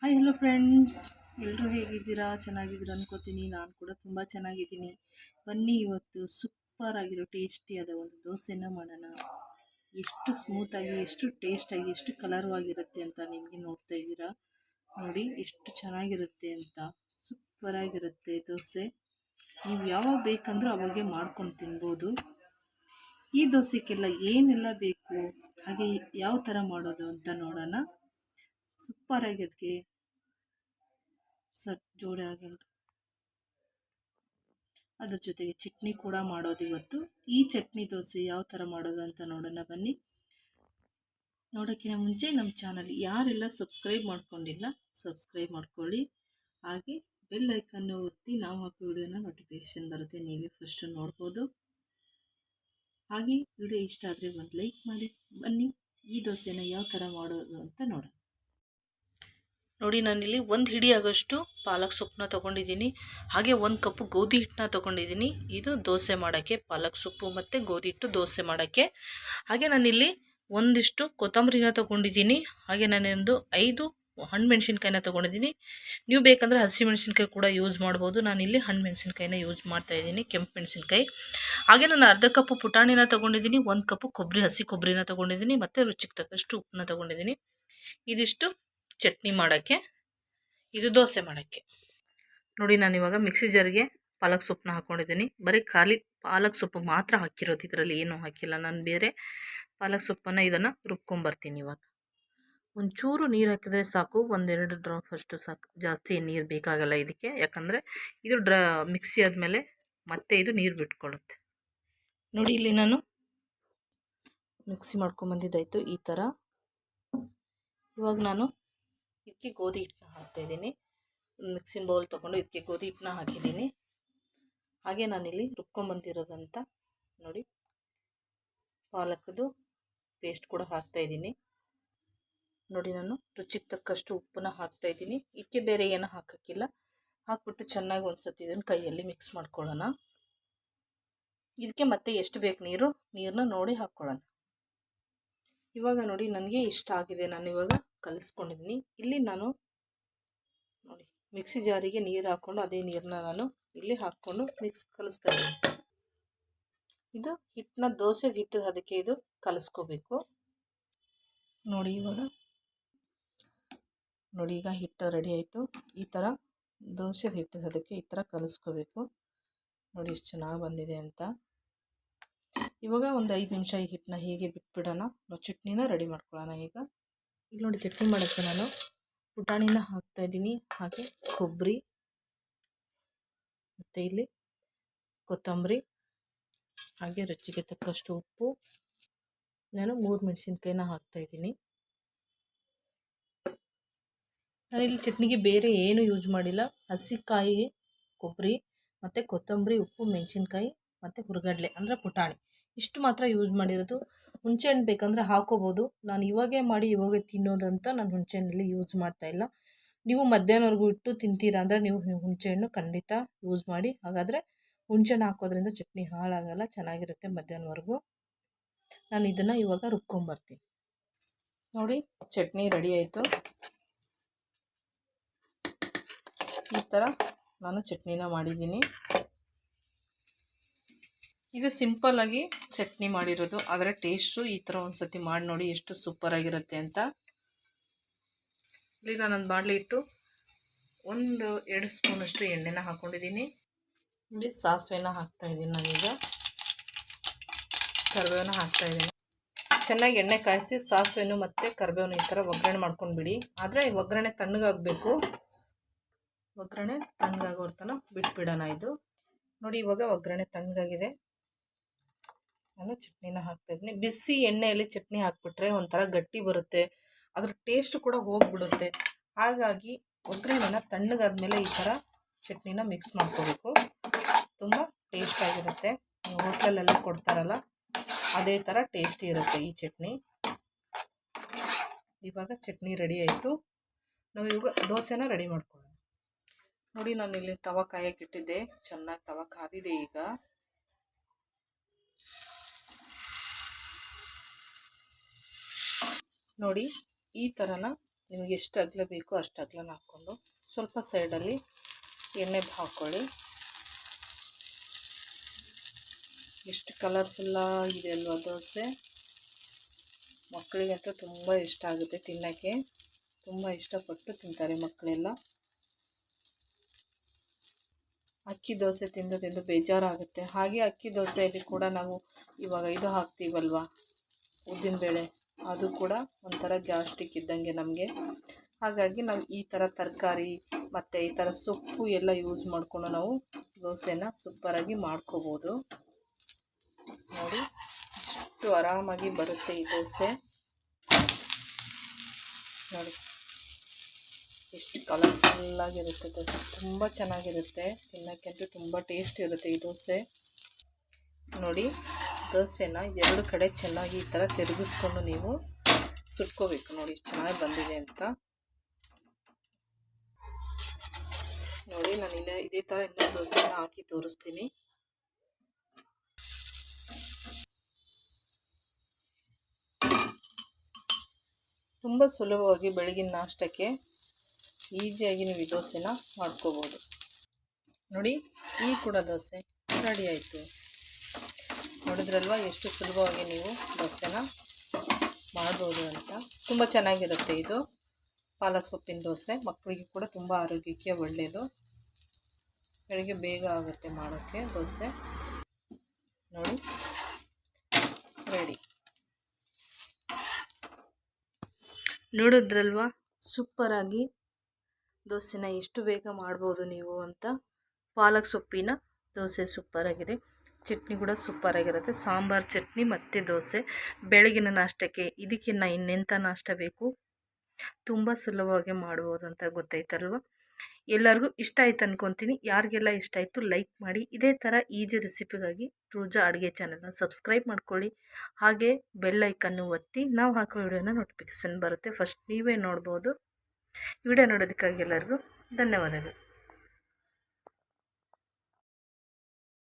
Hi hello friends, ಎಲ್ಲರೂ ಹೇಗಿದ್ದೀರಾ? ಚೆನ್ನಾಗಿದ್ದೀರಾ ಅನ್ಕೋತೀನಿ. ನಾನು ಕೂಡ ತುಂಬ ಚೆನ್ನಾಗಿದ್ದೀನಿ. ಬನ್ನಿ, ಇವತ್ತು ಸೂಪರ್ ಆಗಿರೋ ಟೇಸ್ಟಿಯಾದ ಒಂದು ದೋಸೆನ ಮಾಡೋಣ. ಎಷ್ಟು ಸ್ಮೂತಾಗಿ, ಎಷ್ಟು ಟೇಸ್ಟಾಗಿ, ಎಷ್ಟು ಕಲರ್ವಾಗಿರುತ್ತೆ ಅಂತ ನಿಮಗೆ ನೋಡ್ತಾ ಇದ್ದೀರಾ. ನೋಡಿ ಎಷ್ಟು ಚೆನ್ನಾಗಿರುತ್ತೆ ಅಂತ. ಸೂಪರಾಗಿರುತ್ತೆ ದೋಸೆ. ನೀವು ಯಾವಾಗ ಬೇಕಂದ್ರೂ ಅವಾಗೆ ಮಾಡ್ಕೊಂಡು ತಿನ್ಬೋದು. ಈ ದೋಸೆಗೆಲ್ಲ ಏನೆಲ್ಲ ಬೇಕು, ಹಾಗೆ ಯಾವ ಥರ ಮಾಡೋದು ಅಂತ ನೋಡೋಣ. ಸೂಪರಾಗಿ ಅದಕ್ಕೆ ಜೋಡಿ ಆಗಲ್ಲ. ಅದ್ರ ಜೊತೆಗೆ ಚಟ್ನಿ ಕೂಡ ಮಾಡೋದು ಇವತ್ತು. ಈ ಚಟ್ನಿ ದೋಸೆ ಯಾವ ಥರ ಮಾಡೋದು ಅಂತ ನೋಡೋಣ ಬನ್ನಿ. ನೋಡೋಕ್ಕಿಂತ ಮುಂಚೆ ನಮ್ಮ ಚಾನಲ್ ಯಾರೆಲ್ಲ ಸಬ್ಸ್ಕ್ರೈಬ್ ಮಾಡ್ಕೊಂಡಿಲ್ಲ ಸಬ್ಸ್ಕ್ರೈಬ್ ಮಾಡ್ಕೊಳ್ಳಿ. ಹಾಗೆ ಬೆಲ್ ಐಕನ್ನು ಒತ್ತಿ ನಾವು ಹಾಕೋ ವಿಡಿಯೋನ ನೋಟಿಫಿಕೇಶನ್ ಬರುತ್ತೆ, ನೀವೇ ಫಸ್ಟು ನೋಡ್ಬೋದು. ಹಾಗೆ ವಿಡಿಯೋ ಇಷ್ಟ ಆದರೆ ಒಂದು ಲೈಕ್ ಮಾಡಿ. ಬನ್ನಿ ಈ ದೋಸೆನ ಯಾವ ಥರ ಮಾಡೋದು ಅಂತ ನೋಡೋಣ. ನೋಡಿ, ನಾನಿಲ್ಲಿ ಒಂದು ಹಿಡಿ ಆಗೋಷ್ಟು ಪಾಲಕ್ ಸೊಪ್ಪನ್ನ ತೊಗೊಂಡಿದ್ದೀನಿ. ಹಾಗೆ 1 ಕಪ್ಪು ಗೋಧಿ ಹಿಟ್ಟನ್ನ ತೊಗೊಂಡಿದ್ದೀನಿ. ಇದು ದೋಸೆ ಮಾಡೋಕ್ಕೆ, ಪಾಲಕ್ ಸೊಪ್ಪು ಮತ್ತು ಗೋಧಿ ಹಿಟ್ಟು ದೋಸೆ ಮಾಡೋಕ್ಕೆ. ಹಾಗೆ ನಾನಿಲ್ಲಿ ಒಂದಿಷ್ಟು ಕೊತ್ತಂಬರಿನ ತೊಗೊಂಡಿದ್ದೀನಿ. ಹಾಗೆ ನಾನೊಂದು 5 ಹಣ್ಣು ಮೆಣಸಿನ್ಕಾಯಿನ ತೊಗೊಂಡಿದ್ದೀನಿ. ನೀವು ಬೇಕಂದರೆ ಹಸಿ ಮೆಣಸಿನ್ಕಾಯಿ ಕೂಡ ಯೂಸ್ ಮಾಡ್ಬೋದು. ನಾನಿಲ್ಲಿ ಹಣ್ಣು ಮೆಣಸಿನ್ಕಾಯಿನ ಯೂಸ್ ಮಾಡ್ತಾಯಿದ್ದೀನಿ, ಕೆಂಪು ಮೆಣಸಿನ್ಕಾಯಿ. ಹಾಗೆ ನಾನು ಅರ್ಧ ಕಪ್ಪು ಪುಟಾಣಿನ ತೊಗೊಂಡಿದ್ದೀನಿ, 1 ಕಪ್ಪು ಹಸಿ ಕೊಬ್ಬರಿನ ತೊಗೊಂಡಿದ್ದೀನಿ, ಮತ್ತು ರುಚಿಗೆ ತಕ್ಕಷ್ಟು ಉಪ್ಪನ್ನ ತೊಗೊಂಡಿದ್ದೀನಿ. ಇದಿಷ್ಟು ಚಟ್ನಿ ಮಾಡೋಕ್ಕೆ, ಇದು ದೋಸೆ ಮಾಡೋಕ್ಕೆ. ನೋಡಿ, ನಾನಿವಾಗ ಮಿಕ್ಸಿ ಜಾರಿಗೆ ಪಾಲಕ್ ಸೊಪ್ಪನ್ನ ಹಾಕ್ಕೊಂಡಿದ್ದೀನಿ. ಬರೀ ಖಾಲಿ ಪಾಲಕ್ ಸೊಪ್ಪು ಮಾತ್ರ ಹಾಕಿರೋದು, ಇದರಲ್ಲಿ ಏನೂ ಹಾಕಿಲ್ಲ. ನಾನು ಬೇರೆ ಪಾಲಕ್ ಸೊಪ್ಪನ್ನು ಇದನ್ನು ರುಬ್ಕೊಂಬರ್ತೀನಿ. ಇವಾಗ ಒಂಚೂರು ನೀರು ಹಾಕಿದ್ರೆ ಸಾಕು, 1-2 ಡ್ರಾಪ್ ಅಷ್ಟು ಸಾಕು. ಜಾಸ್ತಿ ನೀರು ಬೇಕಾಗಲ್ಲ ಇದಕ್ಕೆ, ಯಾಕಂದರೆ ಇದು ಮಿಕ್ಸಿ ಆದಮೇಲೆ ಮತ್ತೆ ಇದು ನೀರು ಬಿಟ್ಕೊಳ್ಳುತ್ತೆ. ನೋಡಿ, ಇಲ್ಲಿ ನಾನು ಮಿಕ್ಸಿ ಮಾಡ್ಕೊಂಬಂದಿದ್ದಾಯಿತು ಈ ಥರ. ಇವಾಗ ನಾನು ಇದಕ್ಕೆ ಗೋಧಿ ಹಿಟ್ಟನ್ನ ಹಾಕ್ತಾಯಿದ್ದೀನಿ. ಒಂದು ಮಿಕ್ಸಿಂಗ್ ಬೌಲ್ ತೊಗೊಂಡು ಇದಕ್ಕೆ ಗೋಧಿ ಹಿಟ್ಟನ್ನ ಹಾಕಿದ್ದೀನಿ. ಹಾಗೆ ನಾನಿಲ್ಲಿ ರುಬ್ಕೊಂಬಂದಿರೋದಂತ ನೋಡಿ ಪಾಲಕದ್ದು ಪೇಸ್ಟ್ ಕೂಡ ಹಾಕ್ತಾಯಿದ್ದೀನಿ. ನೋಡಿ, ನಾನು ರುಚಿಗೆ ತಕ್ಕಷ್ಟು ಉಪ್ಪನ್ನ ಹಾಕ್ತಾಯಿದ್ದೀನಿ. ಇದಕ್ಕೆ ಬೇರೆ ಏನೂ ಹಾಕೋಕ್ಕಿಲ್ಲ. ಹಾಕ್ಬಿಟ್ಟು ಚೆನ್ನಾಗಿ ಒಂದು ಸತಿ ಇದನ್ನು ಕೈಯಲ್ಲಿ ಮಿಕ್ಸ್ ಮಾಡ್ಕೊಳ್ಳೋಣ. ಇದಕ್ಕೆ ಮತ್ತೆ ಎಷ್ಟು ಬೇಕು ನೀರನ್ನ ನೋಡಿ ಹಾಕ್ಕೊಳ್ಳೋಣ. ಇವಾಗ ನೋಡಿ, ನನಗೆ ಇಷ್ಟ ಆಗಿದೆ. ನಾನು ಇವಾಗ ಕಲಿಸ್ಕೊಂಡಿದ್ದೀನಿ. ಇಲ್ಲಿ ನಾನು ನೋಡಿ ಮಿಕ್ಸಿ ಜಾರಿಗೆ ನೀರು ಹಾಕ್ಕೊಂಡು ಅದೇ ನೀರನ್ನ ನಾನು ಇಲ್ಲಿ ಹಾಕ್ಕೊಂಡು ಕಲಿಸ್ತಾ ಇದ್ದೀನಿ. ಇದು ಹಿಟ್ಟನ್ನ ದೋಸೆ ಹಿಟ್ಟು ಅದಕ್ಕೆ ಇದು ಕಲಿಸ್ಕೋಬೇಕು. ನೋಡಿ, ಈಗ ಹಿಟ್ಟು ರೆಡಿ ಆಯಿತು. ಈ ಥರ ದೋಸೆ ಹಿಟ್ಟು ಅದಕ್ಕೆ ಈ ಥರ ಕಲಿಸ್ಕೋಬೇಕು. ನೋಡಿ ಎಷ್ಟು ಚೆನ್ನಾಗಿ ಬಂದಿದೆ ಅಂತ. ಇವಾಗ ಒಂದು 5 ನಿಮಿಷ ಈ ಹಿಟ್ಟನ್ನ ಹೀಗೆ ಬಿಟ್ಬಿಡೋಣ. ನಾವು ಚಟ್ನಿನ ರೆಡಿ ಮಾಡ್ಕೊಳ್ಳೋಣ. ಈಗ ಇಲ್ಲಿ ನೋಡಿ, ಚಟ್ನಿ ಮಾಡೋಕ್ಕೆ ನಾನು ಪುಟಾಣಿನ ಹಾಕ್ತಾಯಿದ್ದೀನಿ. ಹಾಗೆ ಕೊಬ್ಬರಿ ಮತ್ತು ಇಲ್ಲಿ ಕೊತ್ತಂಬರಿ, ಹಾಗೆ ರುಚಿಗೆ ತಕ್ಕಷ್ಟು ಉಪ್ಪು. ನಾನು 3 ಮೆಣಸಿನ್ಕಾಯಿನ ಹಾಕ್ತಾಯಿದ್ದೀನಿ. ನಾನಿಲ್ಲಿ ಚಟ್ನಿಗೆ ಬೇರೆ ಏನು ಯೂಸ್ ಮಾಡಿಲ್ಲ. ಹಸಿಕಾಯಿ, ಕೊಬ್ಬರಿ ಮತ್ತು ಕೊತ್ತಂಬರಿ, ಉಪ್ಪು, ಮೆಣಸಿನ್ಕಾಯಿ ಮತ್ತು ಹುರ್ಗಡ್ಲೆ ಅಂದರೆ ಪುಟಾಣಿ, ಇಷ್ಟು ಮಾತ್ರ ಯೂಸ್ ಮಾಡಿರೋದು. ಹುಣಸೆಹಣ್ಣು ಬೇಕಂದರೆ ಹಾಕೋಬೋದು. ನಾನು ಇವಾಗೇ ಮಾಡಿ ಇವಾಗೇ ತಿನ್ನೋದಂತ ನಾನು ಹುಣಸೆಹಣ್ಣಲ್ಲಿ ಯೂಸ್ ಮಾಡ್ತಾಯಿಲ್ಲ. ನೀವು ಮಧ್ಯಾಹ್ನವರೆಗೂ ಇಟ್ಟು ತಿಂತೀರಾ ಅಂದರೆ ನೀವು ಹುಣಸೆಹಣ್ಣು ಖಂಡಿತ ಯೂಸ್ ಮಾಡಿ. ಹಾಗಾದರೆ ಹುಣಸೆಹಣ್ಣು ಹಾಕೋದ್ರಿಂದ ಚಟ್ನಿ ಹಾಳಾಗಲ್ಲ, ಚೆನ್ನಾಗಿರುತ್ತೆ ಮಧ್ಯಾಹ್ನವರೆಗೂ. ನಾನು ಇದನ್ನು ಇವಾಗ ರುಬ್ಕೊಂಬರ್ತೀನಿ. ನೋಡಿ, ಚಟ್ನಿ ರೆಡಿ ಆಯಿತು. ಈ ಥರ ನಾನು ಚಟ್ನಿನ ಮಾಡಿದ್ದೀನಿ. ಇದು ಸಿಂಪಲ್ಲಾಗಿ ಚಟ್ನಿ ಮಾಡಿರೋದು, ಆದರೆ ಟೇಸ್ಟು ಈ ಥರ ಒಂದು ಸತಿ ಮಾಡಿ ನೋಡಿ ಎಷ್ಟು ಸೂಪರಾಗಿರುತ್ತೆ ಅಂತ. ಇಲ್ಲಿ ನಾನೊಂದು ಬಾಣಲೆ ಇಟ್ಟು 1-2 ಸ್ಪೂನಷ್ಟು ಎಣ್ಣೆನ ಹಾಕ್ಕೊಂಡಿದ್ದೀನಿ. ನೋಡಿ, ಸಾಸಿವೆನ ಹಾಕ್ತಾಯಿದ್ದೀನಿ. ನಾನೀಗ ಕರಿಬೇವನ್ನ ಹಾಕ್ತಾಯಿದ್ದೀನಿ. ಚೆನ್ನಾಗಿ ಎಣ್ಣೆ ಕಾಯಿಸಿ ಸಾಸಿವೆನು ಮತ್ತು ಕರಿಬೇವನ್ನ ಈ ಥರ ಒಗ್ಗರಣೆ ಮಾಡ್ಕೊಂಡ್ಬಿಡಿ. ಆದರೆ ಒಗ್ಗರಣೆ ತಣ್ಣಗಾಗಬೇಕು. ಒಗ್ಗರಣೆ ತಣ್ಣಗಾಗೋ ತನಕ ಬಿಟ್ಬಿಡೋಣ. ಇದು ನೋಡಿ, ಇವಾಗ ಒಗ್ಗರಣೆ ತಣ್ಣಗಾಗಿದೆ. ನಾನು ಚಟ್ನಿನ ಹಾಕ್ತಾಯಿದ್ದೀನಿ. ಬಿಸಿ ಎಣ್ಣೆಯಲ್ಲಿ ಚಟ್ನಿ ಹಾಕ್ಬಿಟ್ರೆ ಒಂಥರ ಗಟ್ಟಿ ಬರುತ್ತೆ, ಅದ್ರ ಟೇಸ್ಟ್ ಕೂಡ ಹೋಗಿಬಿಡುತ್ತೆ. ಹಾಗಾಗಿ ಒಗ್ಗರಣೆನ ತಣ್ಣಗಾದ್ಮೇಲೆ ಈ ಥರ ಚಟ್ನಿನ ಮಿಕ್ಸ್ ಮಾಡ್ಕೋಬೇಕು. ತುಂಬ ಟೇಸ್ಟಾಗಿರುತ್ತೆ. ಹೋಟ್ಲಲ್ಲೆಲ್ಲ ಕೊಡ್ತಾರಲ್ಲ ಅದೇ ಥರ ಟೇಸ್ಟಿ ಇರುತ್ತೆ ಈ ಚಟ್ನಿ. ಇವಾಗ ಚಟ್ನಿ ರೆಡಿ ಆಯಿತು. ನಾವು ಇವಾಗ ದೋಸೆನ ರೆಡಿ ಮಾಡ್ಕೊಳ್ಳೋಣ. ನೋಡಿ, ನಾನಿಲ್ಲಿ ತವ ಕಾಯಕ್ಕೆ ಇಟ್ಟಿದ್ದೆ. ಚೆನ್ನಾಗಿ ತವ ಕಾದಿದೆ. ಈಗ ನೋಡಿ, ಈ ಥರನ ನಿಮಗೆ ಎಷ್ಟು ಅಗಲ ಬೇಕೋ ಅಷ್ಟು ಅಗಲನ ಹಾಕ್ಕೊಂಡು ಸ್ವಲ್ಪ ಸೈಡಲ್ಲಿ ಎಣ್ಣೆ ಹಾಕ್ಕೊಳ್ಳಿ. ಎಷ್ಟು ಕಲರ್ಫುಲ್ಲಾಗಿದೆ ಅಲ್ವಾ ದೋಸೆ. ಮಕ್ಕಳಿಗಂತೂ ತುಂಬ ಇಷ್ಟ ಆಗುತ್ತೆ ತಿನ್ನೋಕ್ಕೆ, ತುಂಬ ಇಷ್ಟಪಟ್ಟು ತಿಂತಾರೆ ಮಕ್ಕಳೆಲ್ಲ. ಅಕ್ಕಿ ದೋಸೆ ತಿಂದು ತಿಂದು ಬೇಜಾರಾಗುತ್ತೆ. ಹಾಗೆ ಅಕ್ಕಿ ದೋಸೆಯಲ್ಲಿ ಕೂಡ ನಾವು ಇವಾಗ ಇದು ಹಾಕ್ತೀವಲ್ವ, ಉದ್ದಿನಬೇಳೆ, ಅದು ಕೂಡ ಒಂಥರ ಗ್ಯಾಸ್ಟ್ರಿಕ್ ಇದ್ದಂಗೆ ನಮಗೆ. ಹಾಗಾಗಿ ನಾವು ಈ ಥರ ತರಕಾರಿ ಮತ್ತು ಈ ಥರ ಸೊಪ್ಪು ಎಲ್ಲ ಯೂಸ್ ಮಾಡಿಕೊಂಡು ನಾವು ದೋಸೆನ ಸೂಪರಾಗಿ ಮಾಡ್ಕೋಬೋದು. ನೋಡಿ ಎಷ್ಟು ಆರಾಮಾಗಿ ಬರುತ್ತೆ ಈ ದೋಸೆ. ನೋಡಿ ಎಷ್ಟು ಕಲರ್ಫುಲ್ಲಾಗಿರುತ್ತೆ ದೋಸೆ, ತುಂಬ ಚೆನ್ನಾಗಿರುತ್ತೆ ತಿನ್ನೋಕ್ಕಂತೂ, ತುಂಬ ಟೇಸ್ಟ್ ಇರುತ್ತೆ ಈ ದೋಸೆ. ನೋಡಿ ದೋಸೆನ ಎರಡು ಕಡೆ ಚೆನ್ನಾಗಿ ಈ ಥರ ತಿರುಗಿಸ್ಕೊಂಡು ನೀವು ಸುಟ್ಕೋಬೇಕು. ನೋಡಿ ಎಷ್ಟು ಚೆನ್ನಾಗಿ ಬಂದಿದೆ ಅಂತ. ನೋಡಿ ನಾನು ಇದೇ ಥರ ಇನ್ನೊಂದು ದೋಸೆನ ಹಾಕಿ ತೋರಿಸ್ತೀನಿ. ತುಂಬ ಸುಲಭವಾಗಿ ಬೆಳಗಿನ ನಾಷ್ಟಕ್ಕೆ ಈಸಿಯಾಗಿ ನೀವು ಈ ದೋಸೆನ ಮಾಡ್ಕೋಬೋದು. ನೋಡಿ ಈ ಕೂಡ ದೋಸೆ ರೆಡಿ ಆಯಿತು. ನೋಡಿದ್ರಲ್ವ ಎಷ್ಟು ಸುಲಭವಾಗಿ ನೀವು ದೋಸೆನ ಮಾಡ್ಬೋದು ಅಂತ. ತುಂಬ ಚೆನ್ನಾಗಿರುತ್ತೆ ಇದು ಪಾಲಕ್ ಸೊಪ್ಪಿನ ದೋಸೆ. ಮಕ್ಕಳಿಗೆ ಕೂಡ ತುಂಬ ಆರೋಗ್ಯಕ್ಕೆ ಒಳ್ಳೆಯದು. ಬೆಳಗ್ಗೆ ಬೇಗ ಆಗುತ್ತೆ ಮಾಡೋಕ್ಕೆ ದೋಸೆ. ನೋಡಿ ರೆಡಿ. ನೋಡಿದ್ರಲ್ವ ಸೂಪರಾಗಿ ದೋಸೆನ ಎಷ್ಟು ಬೇಗ ಮಾಡ್ಬೋದು ನೀವು ಅಂತ. ಪಾಲಕ್ ಸೊಪ್ಪಿನ ದೋಸೆ ಸೂಪರಾಗಿದೆ. ಚಟ್ನಿ ಕೂಡ ಸೂಪರಾಗಿರುತ್ತೆ. ಸಾಂಬಾರು ಚಟ್ನಿ ಮತ್ತು ದೋಸೆ ಬೆಳಗಿನ ನಾಷ್ಟಕ್ಕೆ. ಇದಕ್ಕಿನ್ನ ಇನ್ನೆಂಥ ನಾಷ್ಟ ಬೇಕು. ತುಂಬ ಸುಲಭವಾಗಿ ಮಾಡ್ಬೋದು ಅಂತ ಗೊತ್ತಾಯ್ತಲ್ವ. ಎಲ್ಲರಿಗೂ ಇಷ್ಟ ಆಯ್ತು ಅನ್ಕೊತೀನಿ. ಯಾರಿಗೆಲ್ಲ ಇಷ್ಟ ಆಯಿತು ಲೈಕ್ ಮಾಡಿ. ಇದೇ ಥರ ಈಜಿ ರೆಸಿಪಿಗಾಗಿ ರುಜಾ ಅಡುಗೆ ಚಾನಲ್ನ ಸಬ್ಸ್ಕ್ರೈಬ್ ಮಾಡ್ಕೊಳ್ಳಿ. ಹಾಗೆ ಬೆಲ್ ಐಕನ್ನು ಒತ್ತಿ ನಾವು ಹಾಕೋ ವಿಡಿಯೋನ ನೋಟಿಫಿಕೇಷನ್ ಬರುತ್ತೆ, ಫಸ್ಟ್ ನೀವೇ ನೋಡ್ಬೋದು. ವಿಡಿಯೋ ನೋಡೋದಕ್ಕಾಗಿ ಎಲ್ಲರಿಗೂ ಧನ್ಯವಾದಗಳು.